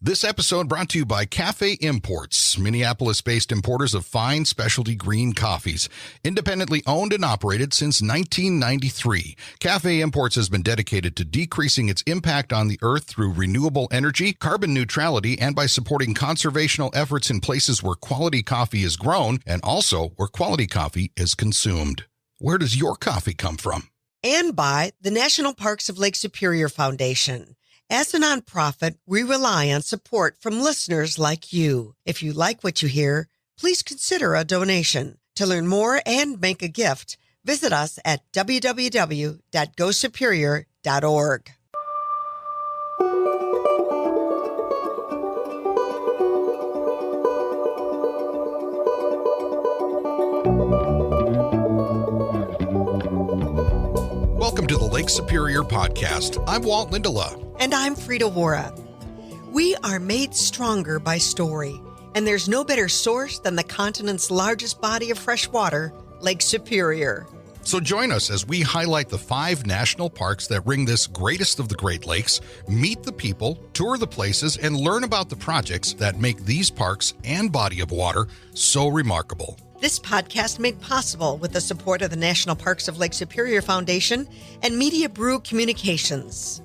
This episode brought to you by Cafe Imports, Minneapolis-based importers of fine specialty green coffees. Independently owned and operated since 1993, Cafe Imports has been dedicated to decreasing its impact on the earth through renewable energy, carbon neutrality, and by supporting conservational efforts in places where quality coffee is grown and also where quality coffee is consumed. Where does your coffee come from? And by the National Parks of Lake Superior Foundation. As a nonprofit, we rely on support from listeners like you. If you like what you hear, please consider a donation. To learn more and make a gift, visit us at www.gosuperior.org. Welcome to the Lake Superior Podcast. I'm Walt, Lindala. And I'm Frida, Waara. We are made stronger by story, and there's no better source than the continent's largest body of fresh water, Lake Superior. So join us as we highlight the 5 national parks that ring this greatest of the Great Lakes, meet the people, tour the places, and learn about the projects that make these parks and body of water so remarkable. This podcast made possible with the support of the National Parks of Lake Superior Foundation and Media Brew Communications.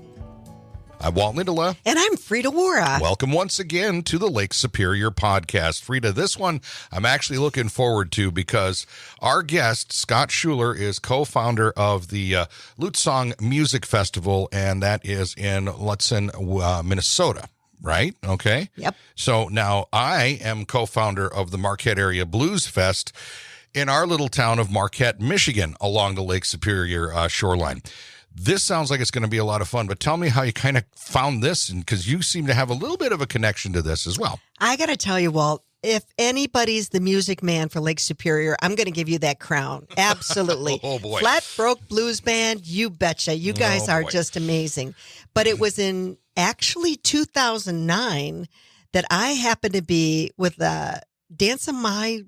I'm Walt Lindala. And I'm Frida, Waara. Welcome once again to the Lake Superior Podcast. Frida, this one I'm actually looking forward to because our guest, Scott Schuler, is co-founder of the Lutsong Music Festival, and that is in Lutsen, Minnesota. Right? Okay. Yep. So now I am co-founder of the Marquette Area Blues Fest in our little town of Marquette, Michigan, along the Lake Superior shoreline. This sounds like it's going to be a lot of fun, but tell me how you kind of found this, and because you seem to have a little bit of a connection to this as well. I got to tell you, Walt, if anybody's the music man for Lake Superior, I'm going to give you that crown. Absolutely. Oh, boy. Flat Broke Blues Band, you betcha. You guys are just amazing. But it was in actually 2009 that I happened to be with dancing my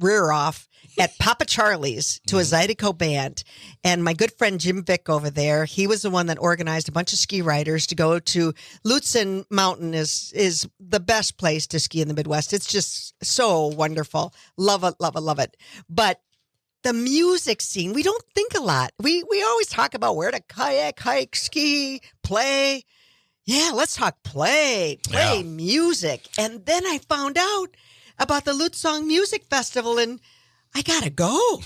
rear off at Papa Charlie's to a Zydeco band. And my good friend Jim Vick over there, he was the one that organized a bunch of ski riders to go to Lutsen Mountain is the best place to ski in the Midwest. It's just so wonderful. Love it, love it, love it. But the music scene, we don't think a lot. We always talk about where to kayak, hike, ski, play. Yeah, let's talk play music. And then I found out about the Lutsong Music Festival, and I gotta go.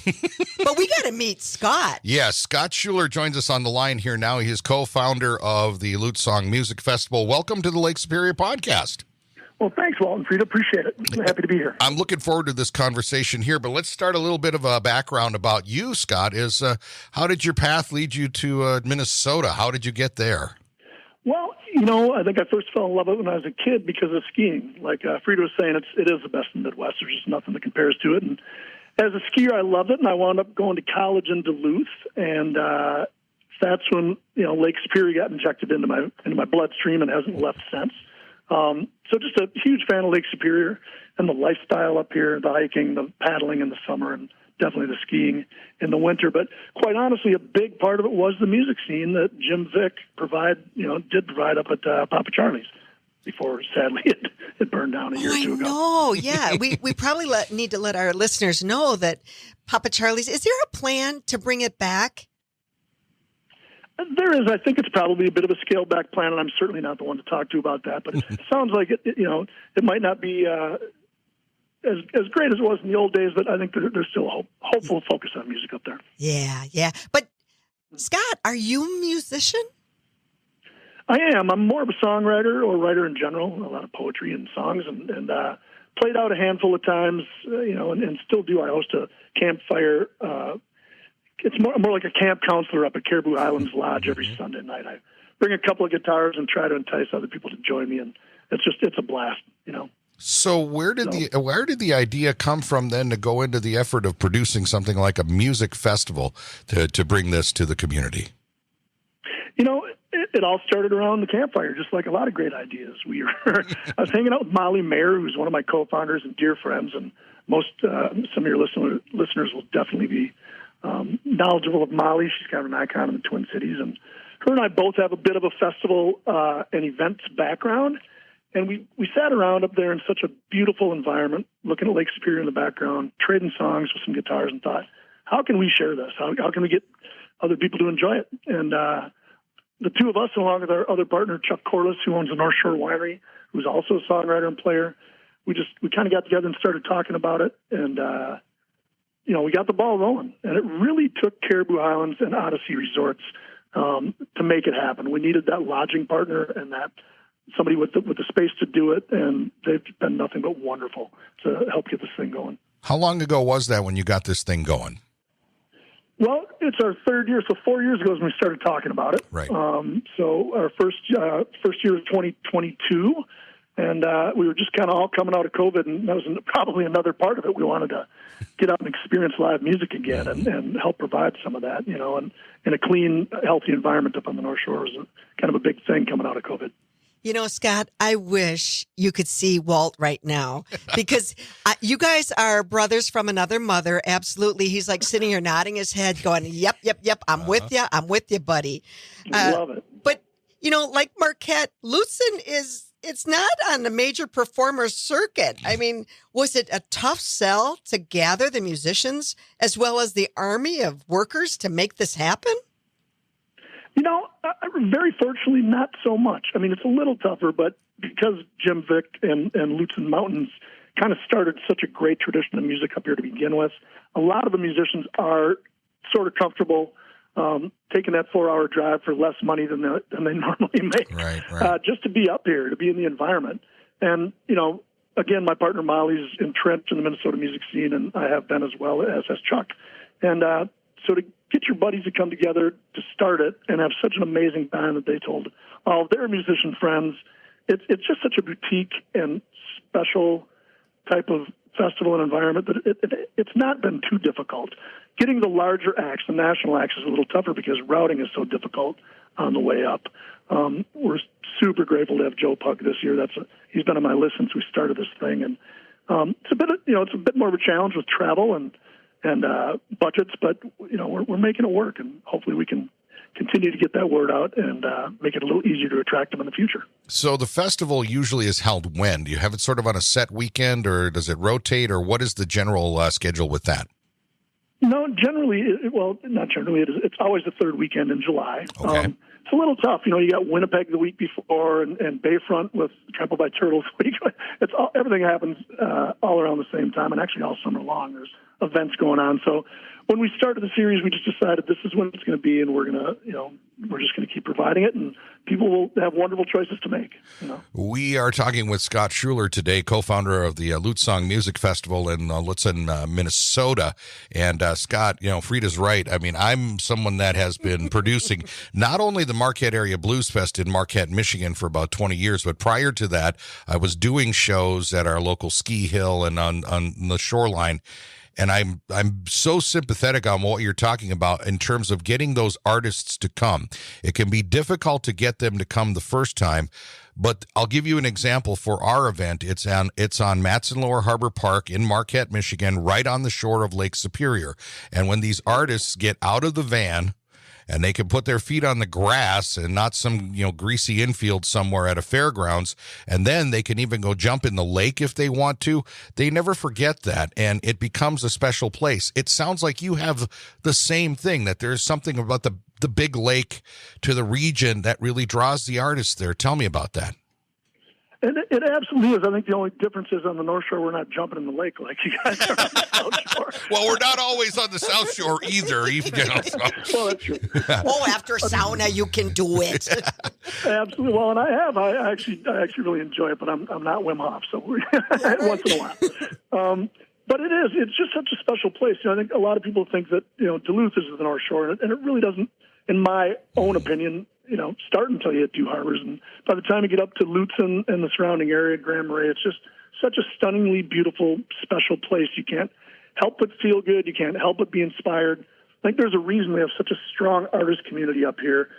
But we gotta meet Scott. Yes, Scott Schuler joins us on the line here now. He is co-founder of the Lutsong Music Festival. Welcome to the Lake Superior Podcast. Well, thanks, Walt and Frida. Appreciate it. I'm happy to be here. I'm looking forward to this conversation here, but let's start a little bit of a background about you, Scott. How did your path lead you to Minnesota? How did you get there? Well, I think I first fell in love with it when I was a kid because of skiing. Like Frida was saying, it is the best in the Midwest. There's just nothing that compares to it. And as a skier, I loved it, and I wound up going to college in Duluth, and that's when Lake Superior got injected into my bloodstream and hasn't left since. So just a huge fan of Lake Superior and the lifestyle up here, the hiking, the paddling in the summer, and definitely the skiing in the winter. But quite honestly, a big part of it was the music scene that Jim Vick did provide up at Papa Charlie's before, sadly, it burned down a year or two ago. Oh, yeah. We probably need to let our listeners know that Papa Charlie's, is there a plan to bring it back? There is. I think it's probably a bit of a scaled-back plan, and I'm certainly not the one to talk to about that. But it sounds like it might not be as great as it was in the old days, but I think there's still a hopeful focus on music up there. Yeah. But, Scott, are you a musician? I am. I'm more of a songwriter or writer in general, a lot of poetry and songs, and played out a handful of times, and still do. I host a campfire. It's more like a camp counselor up at Caribou Islands Lodge every Sunday night. I bring a couple of guitars and try to entice other people to join me, and it's a blast, So where did the idea come from then to go into the effort of producing something like a music festival to bring this to the community? It all started around the campfire, just like a lot of great ideas. I was hanging out with Molly Mayer, who's one of my co-founders and dear friends, and some of your listeners will definitely be knowledgeable of Molly. She's kind of an icon in the Twin Cities, and her and I both have a bit of a festival and events background. And we sat around up there in such a beautiful environment, looking at Lake Superior in the background, trading songs with some guitars, and thought, how can we share this? How can we get other people to enjoy it? And the two of us, along with our other partner, Chuck Corliss, who owns the North Shore Winery, who's also a songwriter and player, we kind of got together and started talking about it. And, we got the ball rolling. And it really took Caribou Highlands and Odyssey Resorts to make it happen. We needed that lodging partner and that somebody with the space to do it, and they've been nothing but wonderful to help get this thing going. How long ago was that when you got this thing going? Well, it's our third year, so 4 years ago is when we started talking about it. Right. So our first year was 2022, and we were just kind of all coming out of COVID, and that was probably another part of it. We wanted to get out and experience live music again and help provide some of that, and in a clean, healthy environment up on the North Shore was kind of a big thing coming out of COVID. Scott, I wish you could see Walt right now because you guys are brothers from another mother. Absolutely. He's like sitting here nodding his head going, yep. I'm with you. I'm with you, buddy. Love it. But, like Marquette, Lutsen it's not on the major performer circuit. I mean, was it a tough sell to gather the musicians as well as the army of workers to make this happen? Very fortunately, not so much. I mean, it's a little tougher, but because Jim Vick and Lutsen Mountains kind of started such a great tradition of music up here to begin with, a lot of the musicians are sort of comfortable taking that 4-hour drive for less money than they normally make, right. Just to be up here, to be in the environment. And, again, my partner Molly's entrenched in the Minnesota music scene, and I have been as well, as has Chuck. And so to get your buddies to come together to start it and have such an amazing band that they told all of their musician friends, it's just such a boutique and special type of festival and environment that it's not been too difficult. Getting the larger acts, the national acts, is a little tougher because routing is so difficult on the way up. We're super grateful to have Joe Pug this year. He's been on my list since we started this thing, and it's a bit more of a challenge with travel and budgets, but we're making it work, and hopefully we can continue to get that word out and make it a little easier to attract them in the future. So the festival usually is held when? Do you have it sort of on a set weekend, or does it rotate, or what is the general schedule with that? No, generally, not generally. It's always the third weekend in July. Okay. It's a little tough. You got Winnipeg the week before and Bayfront with Trampled by Turtles week. Everything happens all around the same time, and actually all summer long. There's events going on. So when we started the series, we just decided this is when it's going to be, and we're just going to keep providing it, and people will have wonderful choices to make. We are talking with Scott Schuler today, co-founder of the Lutsong Music Festival in Lutsen, Minnesota. And Scott, Frida's right. I mean, I'm someone that has been producing not only the Marquette Area Blues Fest in Marquette, Michigan for about 20 years, but prior to that, I was doing shows at our local ski hill and on the shoreline. And I'm so sympathetic on what you're talking about in terms of getting those artists to come. It can be difficult to get them to come the first time, but I'll give you an example for our event. It's on Matson Lower Harbor Park in Marquette, Michigan, right on the shore of Lake Superior. And when these artists get out of the van and they can put their feet on the grass and not some, greasy infield somewhere at a fairgrounds, and then they can even go jump in the lake if they want to. They never forget that, and it becomes a special place. It sounds like you have the same thing, that there's something about the big lake to the region that really draws the artists there. Tell me about that. And it absolutely is. I think the only difference is on the North Shore, we're not jumping in the lake like you guys are on the South Shore. Well, we're not always on the South Shore either. Well, that's true. After sauna, you can do it. Absolutely. Well, and I actually really enjoy it, but I'm not Wim Hof, so once in a while. But it's just such a special place. I think a lot of people think that, Duluth is the North Shore, and it really doesn't, in my own opinion, start until you hit two harbors. And by the time you get up to Lutsen and the surrounding area, Grand Marais, it's just such a stunningly beautiful, special place. You can't help but feel good. You can't help but be inspired. I think there's a reason we have such a strong artist community up here.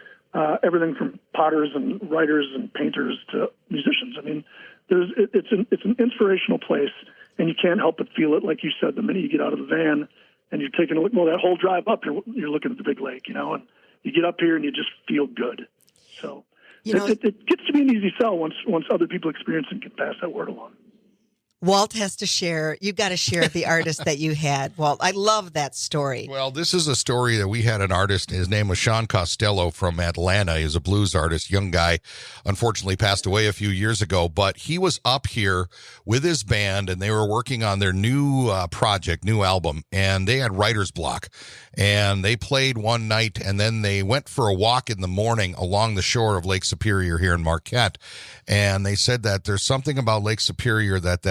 Everything from potters and writers and painters to musicians. I mean, it's an inspirational place, and you can't help but feel it. Like you said, the minute you get out of the van and you're taking a look, that whole drive up, you're looking at the big lake, and you get up here and you just feel good. So it gets to be an easy sell once other people experience and can pass that word along. Walt has to share. You got to share the artist that you had, Walt. I love that story. Well, this is a story that we had an artist. His name was Sean Costello from Atlanta. He's a blues artist, young guy, unfortunately passed away a few years ago, but he was up here with his band and they were working on their new project, new album, and they had writer's block. And they played one night and then they went for a walk in the morning along the shore of Lake Superior here in Marquette. And they said that there's something about Lake Superior that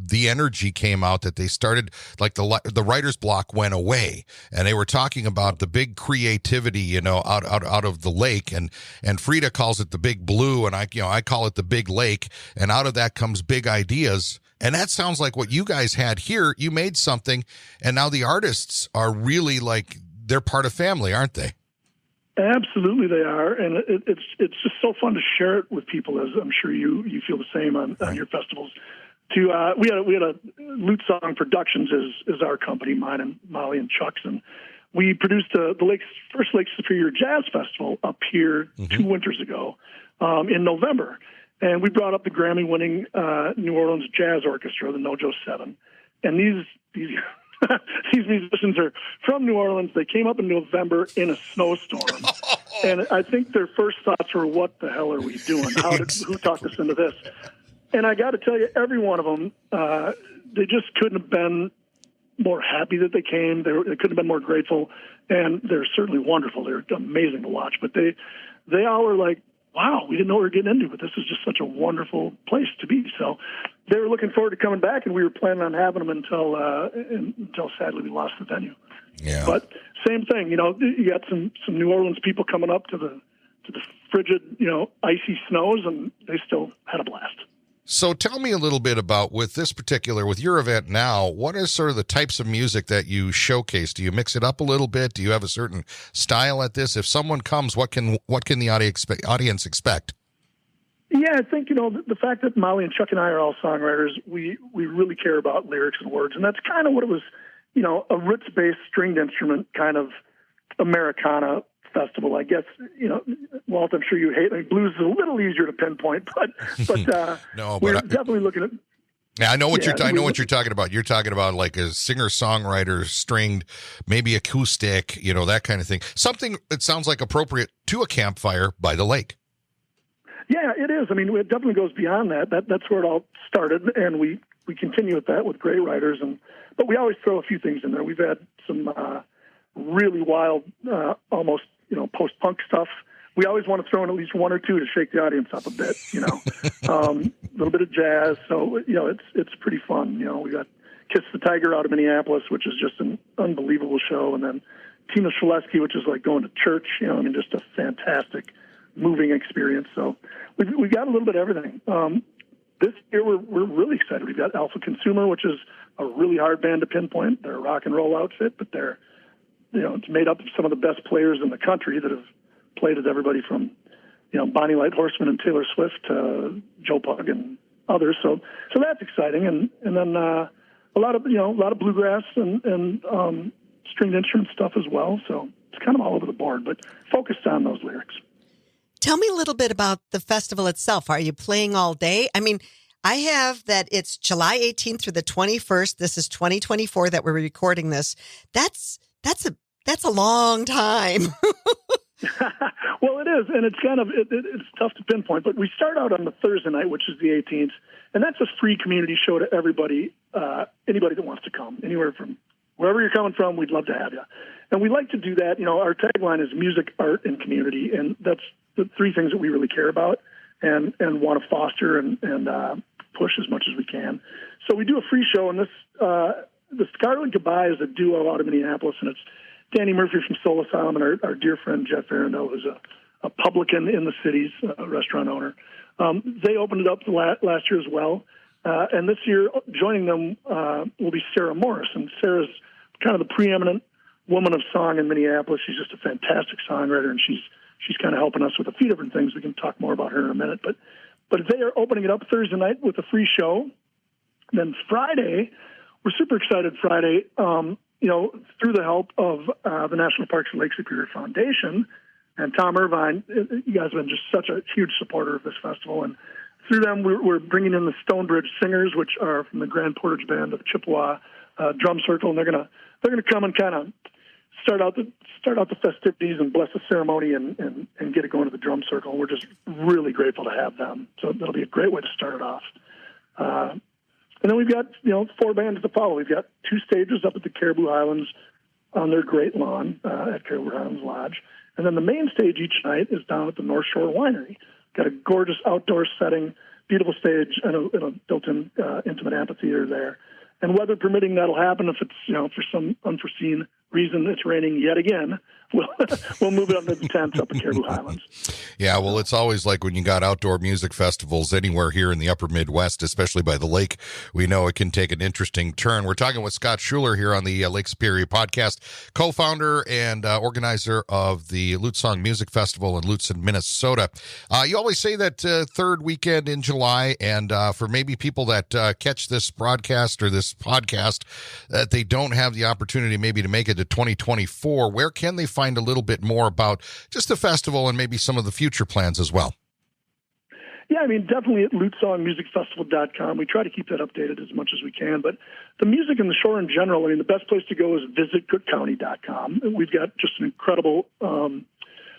the energy came out, that they started, like the writer's block went away, and they were talking about the big creativity, out of the lake, and Frida calls it the big blue, and I call it the big lake, and out of that comes big ideas. And that sounds like what you guys had here. You made something, and now the artists are really like, they're part of family, aren't they? Absolutely, they are, and it's just so fun to share it with people. As I'm sure you feel the same on your festivals. We had a Lutsong Productions is our company, mine and Molly and Chuck's, and we produced the first Lake Superior Jazz Festival up here 2 winters ago in November, and we brought up the Grammy-winning New Orleans Jazz Orchestra, the Nojo 7, and these these musicians are from New Orleans. They came up in November in a snowstorm, and I think their first thoughts were, "What the hell are we doing? Who talked us into this?" And I got to tell you, every one of them, they just couldn't have been more happy that they came. They couldn't have been more grateful, and they're certainly wonderful. They're amazing to watch. But they all were like, "Wow, we didn't know what we were getting into, but this is just such a wonderful place to be." So they were looking forward to coming back, and we were planning on having them until sadly we lost the venue. Yeah. But same thing, you got some New Orleans people coming up to the frigid, icy snows, and they still had a blast. So tell me a little bit about, with your event now, what is sort of the types of music that you showcase? Do you mix it up a little bit? Do you have a certain style at this? If someone comes, what can the audience expect? Yeah, I think, the fact that Molly and Chuck and I are all songwriters, we really care about lyrics and words, and that's kind of what it was, a roots-based stringed instrument kind of Americana festival, I guess. Walt, I'm sure you hate. Blues is a little easier to pinpoint, but no, we're definitely looking at. Yeah, I know what you're talking about. You're talking about like a singer-songwriter, stringed, maybe acoustic, that kind of thing. Something that sounds like appropriate to a campfire by the lake. Yeah, it is. It definitely goes beyond that. That's where it all started, and we continue with that with great writers, but we always throw a few things in there. We've had some really wild, almost post-punk stuff. We always want to throw in at least one or two to shake the audience up a bit. A little bit of jazz. So it's pretty fun. We got Kiss the Tiger out of Minneapolis, which is just an unbelievable show, and then Tina Shaleski, which is like going to church. Just a fantastic, moving experience. So we've got a little bit of everything. This year we're really excited. We've got Alpha Consumer, which is a really hard band to pinpoint. They're a rock and roll outfit, but they're it's made up of some of the best players in the country that have played with everybody from Bonnie Light Horseman and Taylor Swift to Joe Pug and others. So that's exciting, and then a lot of bluegrass and stringed instrument stuff as well. So it's kind of all over the board, but focused on those lyrics. Tell me a little bit about the festival itself. Are you playing all day? I have that it's July 18th through the 21st. This is 2024 that we're recording this. That's a long time. Well, it is, and it's kind of it's tough to pinpoint. But we start out on the Thursday night, which is the 18th, and that's a free community show to everybody, anybody that wants to come, anywhere from wherever you're coming from. We'd love to have you, and we like to do that. Our tagline is music, art, and community, and that's the three things that we really care about and want to foster and push as much as we can. So we do a free show, and this the Scarlet Goodbye is a duo out of Minneapolis, and it's Danny Murphy from Soul Asylum and our dear friend Jeff Arundel, who's a publican in the city's restaurant owner. They opened it up last year as well. And this year, joining them will be Sarah Morris. And Sarah's kind of the preeminent woman of song in Minneapolis. She's just a fantastic songwriter, and she's kind of helping us with a few different things. We can talk more about her in a minute. But they are opening it up Thursday night with a free show. Then Friday, we're super excited Friday, through the help of the National Parks and Lake Superior Foundation, and Tom Irvine. You guys have been just such a huge supporter of this festival, and through them, we're bringing in the Stonebridge Singers, which are from the Grand Portage Band of Chippewa Drum Circle, and they're gonna come and kind of start out the festivities and bless the ceremony and get it going to the drum circle. We're just really grateful to have them. So that'll be a great way to start it off. And then we've got 4 bands to follow. We've got 2 stages up at the Caribou Highlands on their great lawn at Caribou Highlands Lodge, and then the main stage each night is down at the North Shore Winery. Got a gorgeous outdoor setting, beautiful stage, and a built-in intimate amphitheater there. And weather permitting, that'll happen. If it's for some unforeseen reason it's raining yet again, we'll move it up to the tents up at Caribou Highlands. Yeah, well, it's always like when you got outdoor music festivals anywhere here in the upper Midwest, especially by the lake, we know it can take an interesting turn. We're talking with Scott Schuler here on the Lake Superior podcast, co-founder and organizer of the Lutsong Music Festival in Lutsen, Minnesota. You always say that third weekend in July, and for maybe people that catch this broadcast or this podcast, that they don't have the opportunity maybe to make it to 2024, where can they find a little bit more about just the festival and maybe some of the future plans as well? Yeah, I mean, definitely at lutsongmusicfestival.com. We try to keep that updated as much as we can. But the music and the shore in general, I mean, the best place to go is visitcookcounty.com. We've got just an incredible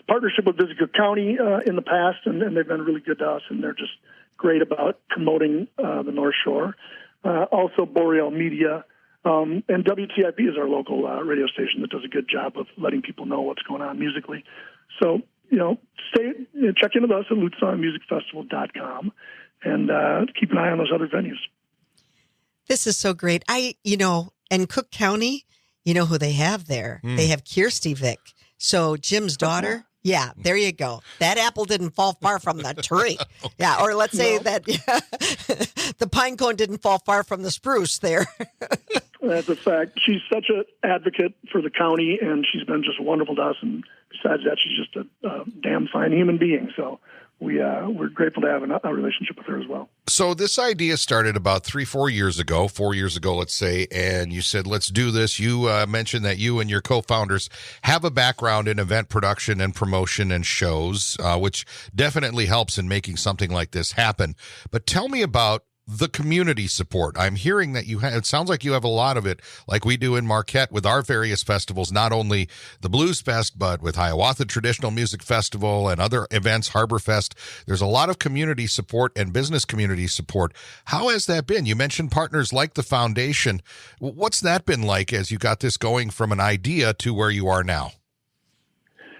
partnership with Visit Cook County in the past, and they've been really good to us, and they're just great about promoting the North Shore. Also, Boreal Media. And WTIP is our local radio station that does a good job of letting people know what's going on musically. So, check in with us at lutsongmusicfestival.com and keep an eye on those other venues. This is so great. And Cook County, you know who they have there? They have Kirsty Vick. So Jim's daughter. Yeah, there you go. That apple didn't fall far from the tree. Yeah, or let's say that the pine cone didn't fall far from the spruce there. That's a fact. She's such an advocate for the county, and she's been just wonderful to us. And besides that, she's just a damn fine human being. So we're grateful to have a relationship with her as well. So this idea started about 4 years ago, let's say, and you said, let's do this. You mentioned that you and your co-founders have a background in event production and promotion and shows, which definitely helps in making something like this happen. But tell me about the community support. I'm hearing that it sounds like you have a lot of it, like we do in Marquette with our various festivals, not only the Blues Fest, but with Hiawatha Traditional Music Festival and other events, Harbor Fest. There's a lot of community support and business community support. How has that been? You mentioned partners like the foundation. What's that been like as you got this going from an idea to where you are now?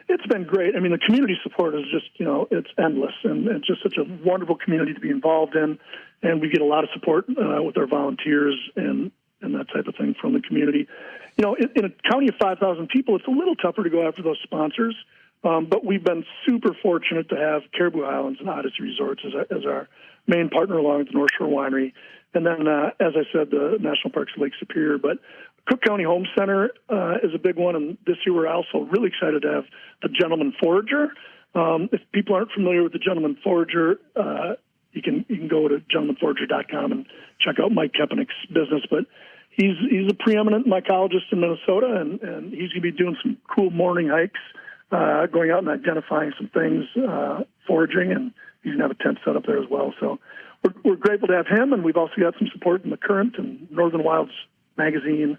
It's been great. I mean, the community support is just, it's endless, and it's just such a wonderful community to be involved in. And we get a lot of support with our volunteers and that type of thing from the community. In a county of 5,000 people, it's a little tougher to go after those sponsors. But we've been super fortunate to have Caribou Highlands and Odyssey Resorts as our main partner along with the North Shore Winery. And then, as I said, the National Parks of Lake Superior. But Cook County Home Center is a big one. And this year we're also really excited to have the Gentleman Forager. If people aren't familiar with the Gentleman Forager, you can go to gentlemanforager.com and check out Mike Kepenick's business. But he's a preeminent mycologist in Minnesota, and he's going to be doing some cool morning hikes, going out and identifying some things, foraging, and he's going to have a tent set up there as well. So we're grateful to have him, and we've also got some support in The Current and Northern Wilds magazine,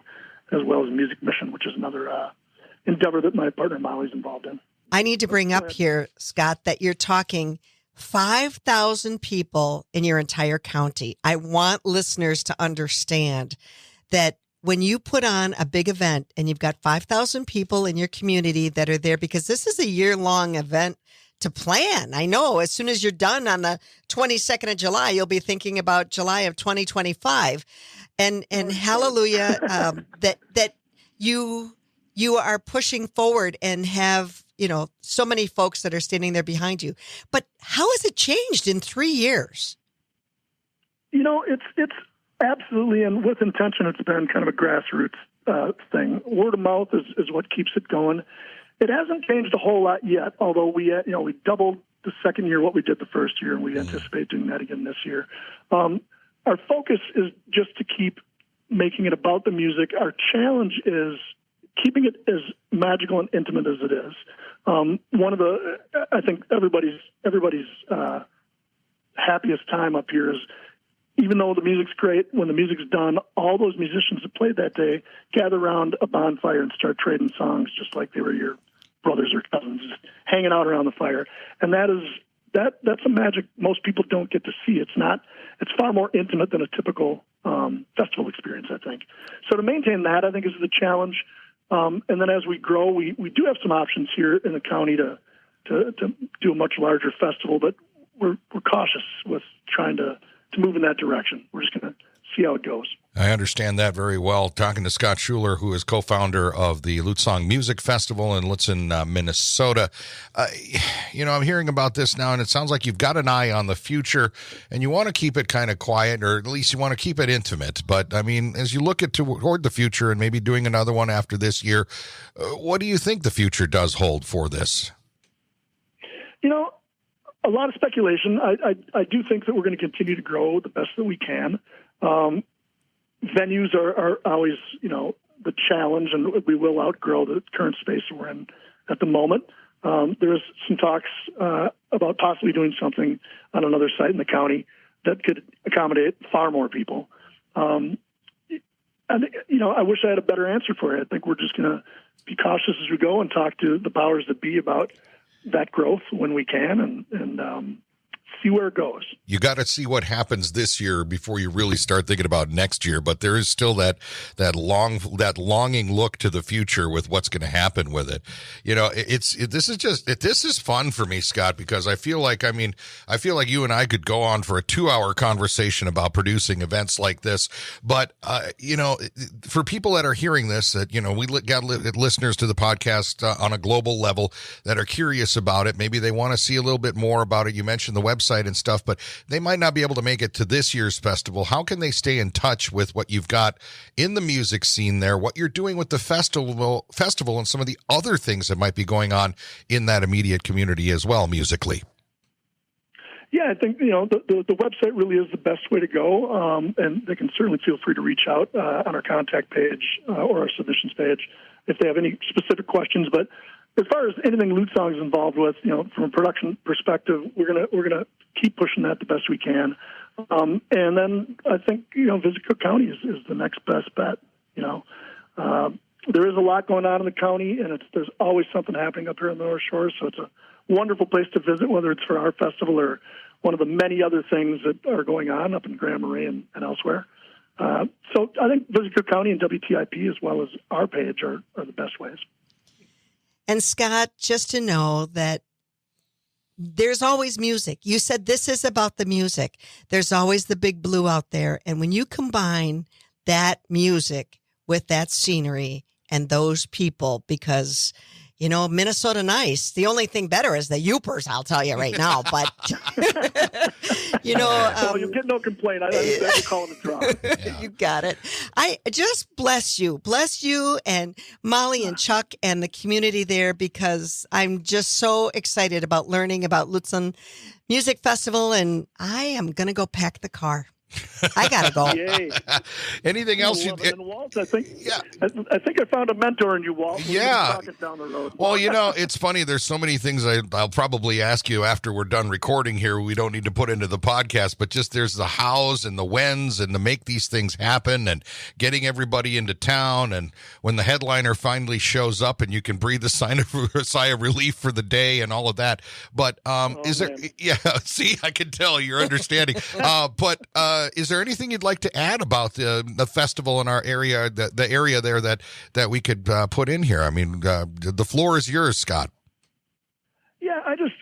as well as Music Mission, which is another endeavor that my partner Molly's involved in. I need to bring up here, Scott, that you're talking 5,000 people in your entire county. I want listeners to understand that when you put on a big event and you've got 5,000 people in your community that are there, because this is a year-long event to plan. I know as soon as you're done on the 22nd of July, you'll be thinking about July of 2025. And hallelujah, that you are pushing forward and have, so many folks that are standing there behind you. But how has it changed in 3 years? It's absolutely, and with intention, it's been kind of a grassroots thing. Word of mouth is what keeps it going. It hasn't changed a whole lot yet, although we doubled the second year what we did the first year, and we anticipate doing that again this year. Our focus is just to keep making it about the music. Our challenge is keeping it as magical and intimate as it is. I think everybody's happiest time up here is, even though the music's great, when the music's done, all those musicians that played that day gather around a bonfire and start trading songs just like they were your brothers or cousins, just hanging out around the fire. And that's a magic most people don't get to see. It's far more intimate than a typical festival experience, I think. So to maintain that, I think, is the challenge. And then as we grow, we do have some options here in the county to do a much larger festival, but we're cautious with trying to move in that direction. We're just going to see how it goes. I understand that very well. Talking to Scott Schuler, who is co-founder of the Lutsong Music Festival in Lutsen, Minnesota. I'm hearing about this now, and it sounds like you've got an eye on the future, and you want to keep it kind of quiet, or at least you want to keep it intimate. But, I mean, as you look toward the future and maybe doing another one after this year, what do you think the future does hold for this? A lot of speculation. I do think that we're going to continue to grow the best that we can. Venues are always, the challenge, and we will outgrow the current space we're in at the moment. There's some talks about possibly doing something on another site in the county that could accommodate far more people. I wish I had a better answer for it. I think we're just going to be cautious as we go and talk to the powers that be about that growth when we can, and see where it goes. You got to see what happens this year before you really start thinking about next year. But there is still that longing look to the future with what's going to happen with it. This is fun for me, Scott, because I feel like you and I could go on for a 2-hour conversation about producing events like this. But for people that are hearing this, that we got listeners to the podcast on a global level that are curious about it. Maybe they want to see a little bit more about it. You mentioned the website and stuff, but they might not be able to make it to this year's festival. How can they stay in touch with what you've got in the music scene there, what you're doing with the festival and some of the other things that might be going on in that immediate community as well, musically? Yeah, I think, the website really is the best way to go. And they can certainly feel free to reach out on our contact page or our submissions page if they have any specific questions. But as far as anything Lutsong is involved with, from a production perspective, we're gonna keep pushing that the best we can. And then I think Visit Cook County is the next best bet. There is a lot going on in the county, and there's always something happening up here on the North Shore. So it's a wonderful place to visit, whether it's for our festival or one of the many other things that are going on up in Grand Marais and elsewhere. So I think Visit Cook County and WTIP, as well as our page, are the best ways. And Scott, just to know that there's always music. You said this is about the music. There's always the big blue out there. And when you combine that music with that scenery and those people, because, Minnesota nice. The only thing better is the Yoopers, I'll tell you right now. But, well, you get no complaint. I call it a draw. Yeah. You got it. I just bless you and Molly and Chuck and the community there, because I'm just so excited about learning about Lutsen Music Festival, and I am going to go pack the car. I gotta go. Yay. Anything else? And Walt, I think I found a mentor in you, Walt. Yeah. Down the road. Well, it's funny. There's so many things I'll probably ask you after we're done recording here. We don't need to put into the podcast, but just there's the hows and the whens and to make these things happen and getting everybody into town. And when the headliner finally shows up and you can breathe a sigh of relief for the day and all of that. But is there? Man. Yeah. See, I can tell you're understanding. But is there anything you'd like to add about the festival in our area, the area there that we could put in here? I mean, the floor is yours, Scott. Yeah, I just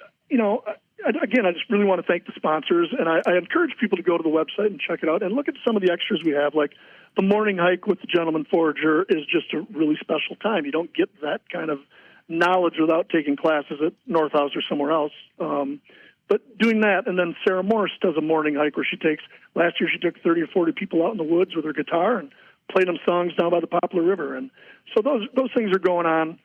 really want to thank the sponsors, and I encourage people to go to the website and check it out and look at some of the extras we have. Like the morning hike with the Gentleman Forager is just a really special time. You don't get that kind of knowledge without taking classes at North House or somewhere else. But doing that, and then Sarah Morse does a morning hike where last year she took 30 or 40 people out in the woods with her guitar and played them songs down by the Poplar River. And so those things are going on,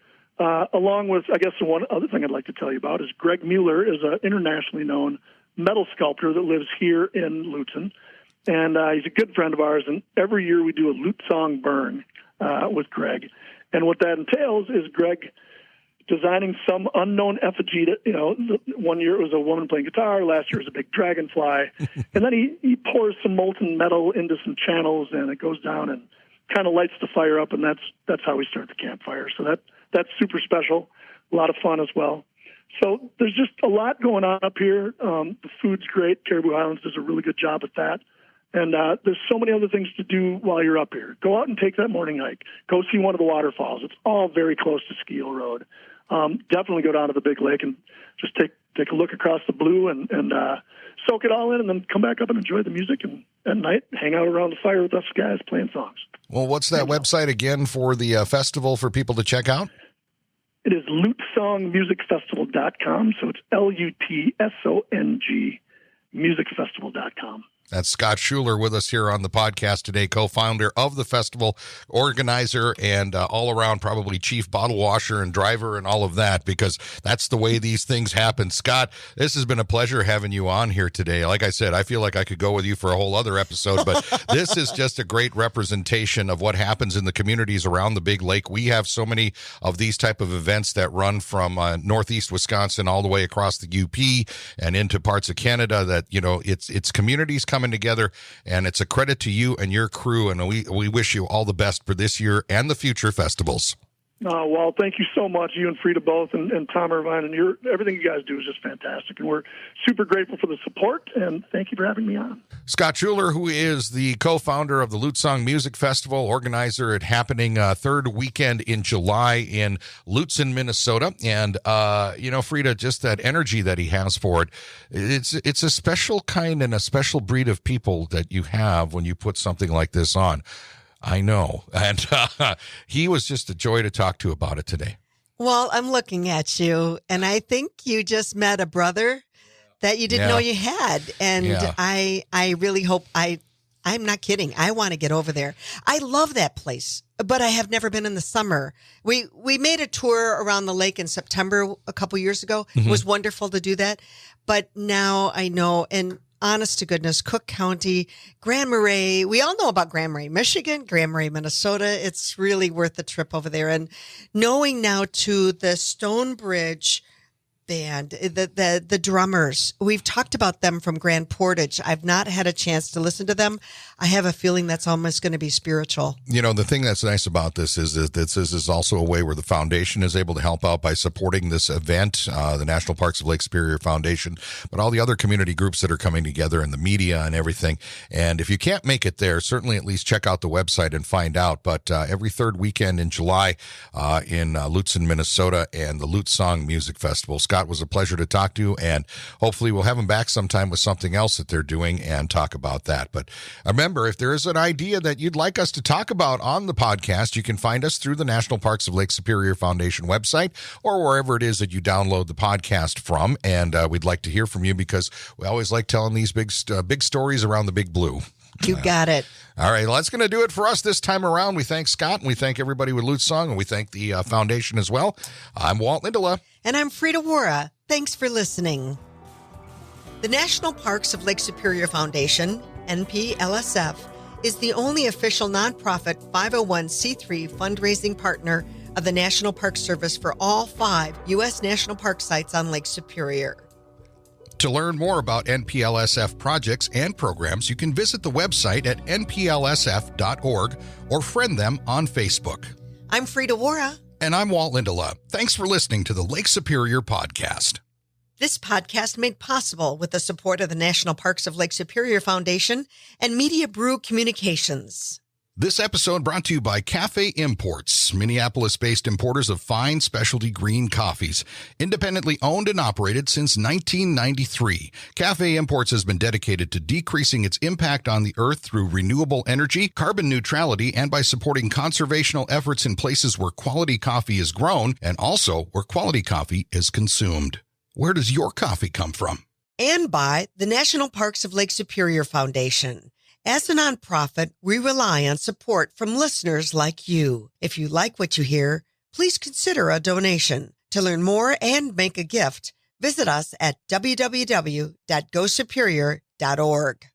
along with, I guess, the one other thing I'd like to tell you about is Greg Mueller is an internationally known metal sculptor that lives here in Lutsen. And he's a good friend of ours, and every year we do a Lutsong burn with Greg. And what that entails is Greg designing some unknown effigy. One year it was a woman playing guitar. Last year it was a big dragonfly. And then he pours some molten metal into some channels, and it goes down and kind of lights the fire up. And that's how we start the campfire. So that's super special. A lot of fun as well. So there's just a lot going on up here. The food's great. Caribou Islands does a really good job at that. And there's so many other things to do while you're up here. Go out and take that morning hike. Go see one of the waterfalls. It's all very close to Ski Hill Road. Definitely go down to the big lake and just take a look across the blue and soak it all in, and then come back up and enjoy the music, and at night hang out around the fire with us guys playing songs. Well, what's that website again for the festival for people to check out? It is lutsongmusicfestival.com, so it's LUTSONG musicfestival.com. That's Scott Schuler with us here on the podcast today, co-founder of the festival, organizer, and all around probably chief bottle washer and driver and all of that, because that's the way these things happen. Scott, this has been a pleasure having you on here today. Like I said, I feel like I could go with you for a whole other episode, but this is just a great representation of what happens in the communities around the big lake. We have so many of these type of events that run from northeast Wisconsin all the way across the UP and into parts of Canada that, it's communities coming together, and it's a credit to you and your crew, and we wish you all the best for this year and the future festivals. Well, thank you so much, you and Frida both, and Tom Irvine, and everything you guys do is just fantastic, and we're super grateful for the support, and thank you for having me on. Scott Schuler, who is the co-founder of the Lutsong Music Festival, organizer at happening third weekend in July in Lutsen, Minnesota, and Frida, just that energy that he has for it, it's a special kind and a special breed of people that you have when you put something like this on. I know. And he was just a joy to talk to about it today. Well, I'm looking at you, and I think you just met a brother that you didn't know you had. And I really hope I'm not kidding. I want to get over there. I love that place, but I have never been in the summer. We made a tour around the lake in September a couple years ago. Mm-hmm. It was wonderful to do that. But now I know, and honest to goodness, Cook County, Grand Marais. We all know about Grand Marais, Michigan, Grand Marais, Minnesota. It's really worth the trip over there. And knowing now too, the Stonebridge band, the drummers, we've talked about them from Grand Portage. I've not had a chance to listen to them. I have a feeling that's almost going to be spiritual. The thing that's nice about this is that this is also a way where the foundation is able to help out by supporting this event, the National Parks of Lake Superior Foundation, but all the other community groups that are coming together and the media and everything. And if you can't make it there, certainly at least check out the website and find out. But every third weekend in July in Lutsen, Minnesota, and the Lutsong Music Festival. Scott was a pleasure to talk to, and hopefully we'll have him back sometime with something else that they're doing and talk about that. But remember, if there is an idea that you'd like us to talk about on the podcast, you can find us through the National Parks of Lake Superior Foundation website or wherever it is that you download the podcast from. And we'd like to hear from you, because we always like telling these big stories around the big blue. You got it. All right, well, that's going to do it for us this time around. We thank Scott, and we thank everybody with Lutsong, and we thank the foundation as well. I'm Walt Lindala. And I'm Frida Waara. Thanks for listening. The National Parks of Lake Superior Foundation, NPLSF, is the only official nonprofit 501c3 fundraising partner of the National Park Service for all 5 U.S. National Park sites on Lake Superior. To learn more about NPLSF projects and programs, you can visit the website at nplsf.org or friend them on Facebook. I'm Frida Waara. And I'm Walt Lindala. Thanks for listening to the Lake Superior Podcast. This podcast made possible with the support of the National Parks of Lake Superior Foundation and Media Brew Communications. This episode brought to you by Cafe Imports, Minneapolis-based importers of fine specialty green coffees. Independently owned and operated since 1993, Cafe Imports has been dedicated to decreasing its impact on the earth through renewable energy, carbon neutrality, and by supporting conservational efforts in places where quality coffee is grown and also where quality coffee is consumed. Where does your coffee come from? And by the National Parks of Lake Superior Foundation. As a nonprofit, we rely on support from listeners like you. If you like what you hear, please consider a donation. To learn more and make a gift, visit us at www.gosuperior.org.